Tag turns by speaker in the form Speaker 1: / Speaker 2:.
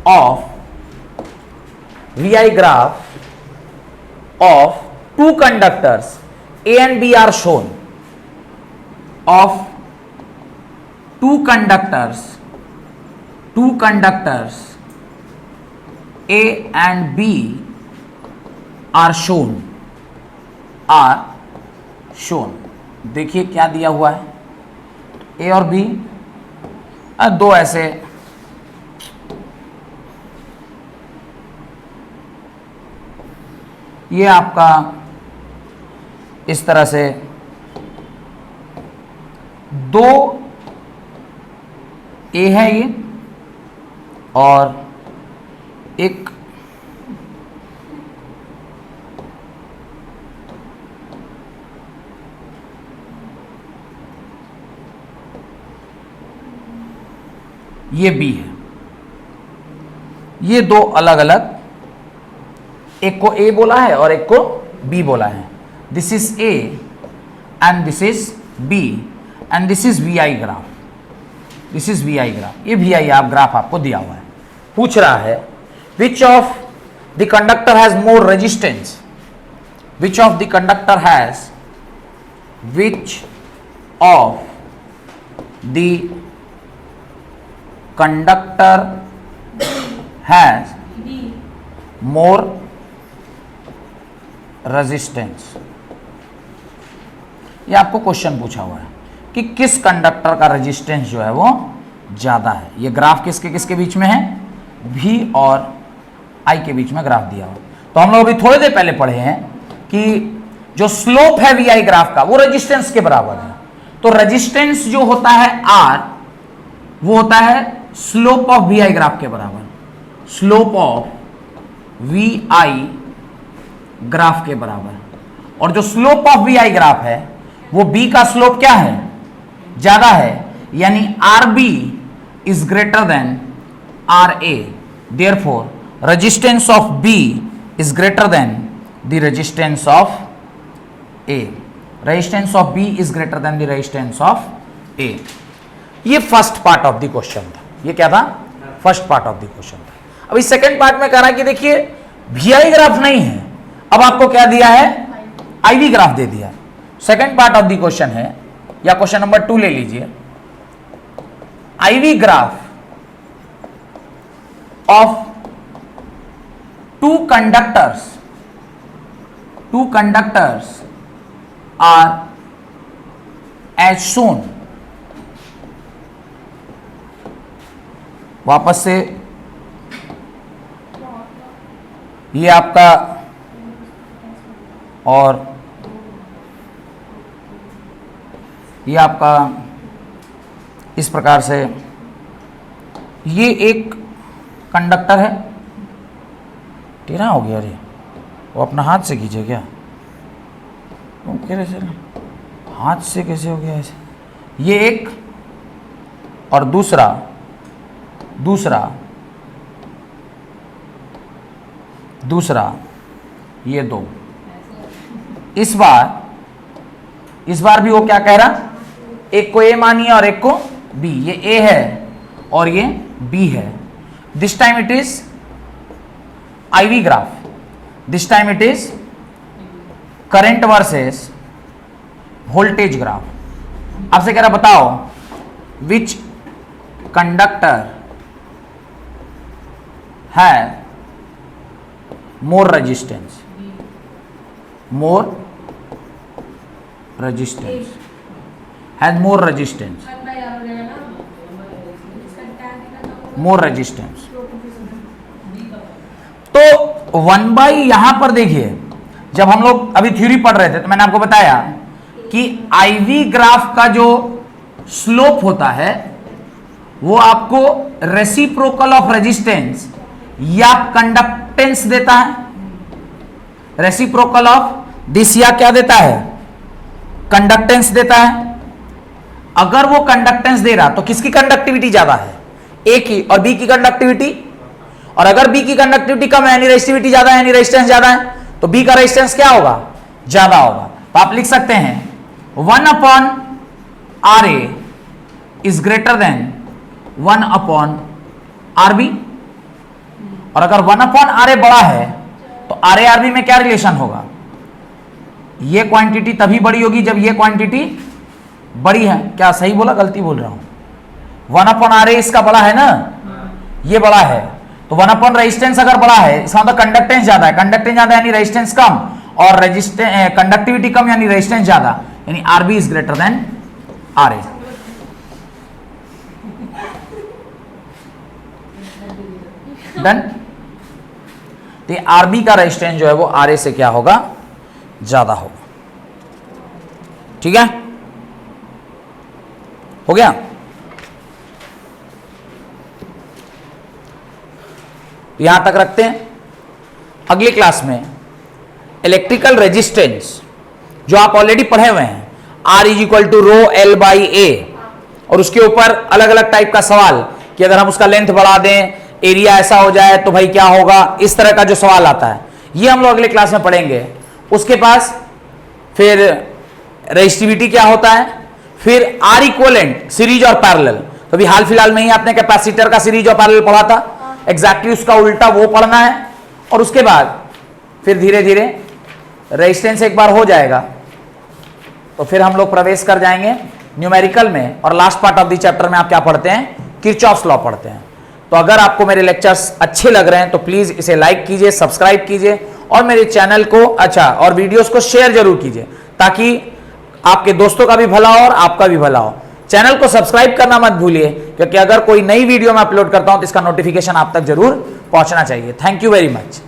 Speaker 1: of VI graph of two conductors A and B are shown. Of two conductors A and B are shown. देखिए क्या दिया हुआ है, ए और B, दो ऐसे ये आपका इस तरह से दो ए है ये और एक ये बी है। ये दो अलग अलग, एक को ए बोला है और एक को बी बोला है। This is A and this is B and this is V I graph. This is V I graph. ये वी आई आप ग्राफ आपको दिया हुआ है। पूछ रहा है which of the conductor has more resistance, which of the conductor has, which of the conductor has more resistance. ये आपको क्वेश्चन पूछा हुआ है कि किस कंडक्टर का रेजिस्टेंस जो है वो ज्यादा है। ये ग्राफ किसके किसके बीच में है, V और I के बीच में ग्राफ दिया हुआ। तो हम लोग अभी थोड़ी देर पहले पढ़े हैं कि जो स्लोप है VI ग्राफ का वो रेजिस्टेंस के बराबर है। तो रेजिस्टेंस जो होता है R वो होता है स्लोप ऑफ VI ग्राफ के बराबर। स्लोप ऑफ VI ग्राफ के बराबर। और जो स्लोप ऑफ VI ग्राफ है वो B का स्लोप क्या है, ज्यादा है, यानी RB is greater than RA। Therefore resistance of B is greater than the resistance of A। Resistance of B is greater than the resistance of A। ये first part of the question था। ये क्या था, first part of the question था। अभी second part में कह रहा है कि देखिए VI ग्राफ नहीं है, अब आपको क्या दिया है, IV ग्राफ दे दिया। Second part of the question है, या क्वेश्चन नंबर 2 ले लीजिए, IV graph of two conductors are as shown. वापस से ये आपका और ये आपका इस प्रकार से, ये एक कंडक्टर है, टेढ़ा हो गया रे, वो अपना हाथ से खींचे क्या, तुम कह रहे चल हाथ से कैसे हो गया ऐसे। ये एक और दूसरा ये दो। इस बार भी वो क्या कह रहा, एक को ए मानिए और एक को बी। ये ए है और ये बी है। This time it is IV graph, this time it is current versus voltage graph. आपसे कह रहा बताओ विच कंडक्टर है more resistance, has more resistance, तो 1/, यहां पर देखिए जब हम लोग अभी थ्योरी पढ़ रहे थे तो मैंने आपको बताया कि IV ग्राफ का जो स्लोप होता है वो आपको रेसिप्रोकल ऑफ रेजिस्टेंस या कंडक्टेंस देता है। रेसिप्रोकल ऑफ दिस या क्या देता है, कंडक्टेंस देता है। अगर वो कंडक्टेंस दे रहा तो किसकी कंडक्टिविटी ज्यादा है, ए की, और बी की कंडक्टिविटी, और अगर बी की कंडक्टिविटी कम है यानी रेजिस्टिविटी ज्यादा है यानी रेजिस्टेंस ज्यादा है, तो बी का रेजिस्टेंस क्या होगा, ज्यादा होगा। तो आप लिख सकते हैं 1/RA is greater than 1/RB। और अगर 1/RA बड़ा है तो RA/RB में क्या रिलेशन होगा? ये क्वांटिटी तभी बड़ी होगी जब ये क्वांटिटी बड़ी है। क्या सही बोला, गलती बोल रहा हूं? 1/RA इसका बड़ा है ना, ये बड़ा है, तो 1 रेजिस्टेंस अगर बड़ा है इसका मतलब कंडक्टेंस ज्यादा है। कंडक्टेंस ज्यादा यानी रेजिस्टेंस कम, और रेजिस्टेंस कंडक्टिविटी कम यानी रेजिस्टेंस ज्यादा, यानी RB is greater than RA। Done. तो RB का रेजिस्टेंस जो है वो RA से क्या होगा? ज्यादा होगा। ठीक है, हो गया। यहां तक रखते हैं। अगली क्लास में इलेक्ट्रिकल रेजिस्टेंस जो आप ऑलरेडी पढ़े हुए हैं, R is equal to rho L by A, और उसके ऊपर अलग अलग टाइप का सवाल कि अगर हम उसका लेंथ बढ़ा दें, एरिया ऐसा हो जाए तो भाई क्या होगा, इस तरह का जो सवाल आता है ये हम लोग अगले क्लास में पढ़ेंगे। उसके पास फिर रेजिस्टिविटी क्या होता है, फिर R इक्वलेंट, सीरीज और पैरेलल। तो अभी हाल फिलहाल में ही आपने कैपेसिटर का सीरीज और पैरेलल पढ़ा था, एग्जैक्टली उसका उल्टा वो पढ़ना है। और उसके बाद फिर धीरे धीरे रेजिस्टेंस एक बार हो जाएगा तो फिर हम लोग प्रवेश कर जाएंगे न्यूमेरिकल में, और last part of the chapter में आप क्या पढ़ते हैं? किरचॉफ्स लॉ पढ़ते हैं। तो अगर आपको मेरे लेक्चर्स अच्छे लग रहे हैं तो प्लीज इसे लाइक कीजिए, सब्सक्राइब कीजिए, और मेरे चैनल को और वीडियोस को शेयर जरूर कीजिए, ताकि आपके दोस्तों का भी भला हो और आपका भी भला हो। चैनल को सब्सक्राइब करना मत भूलिए, क्योंकि अगर कोई नई वीडियो मैं अपलोड करता हूं तो इसका नोटिफिकेशन आप तक जरूर पहुंचना चाहिए। Thank you very much.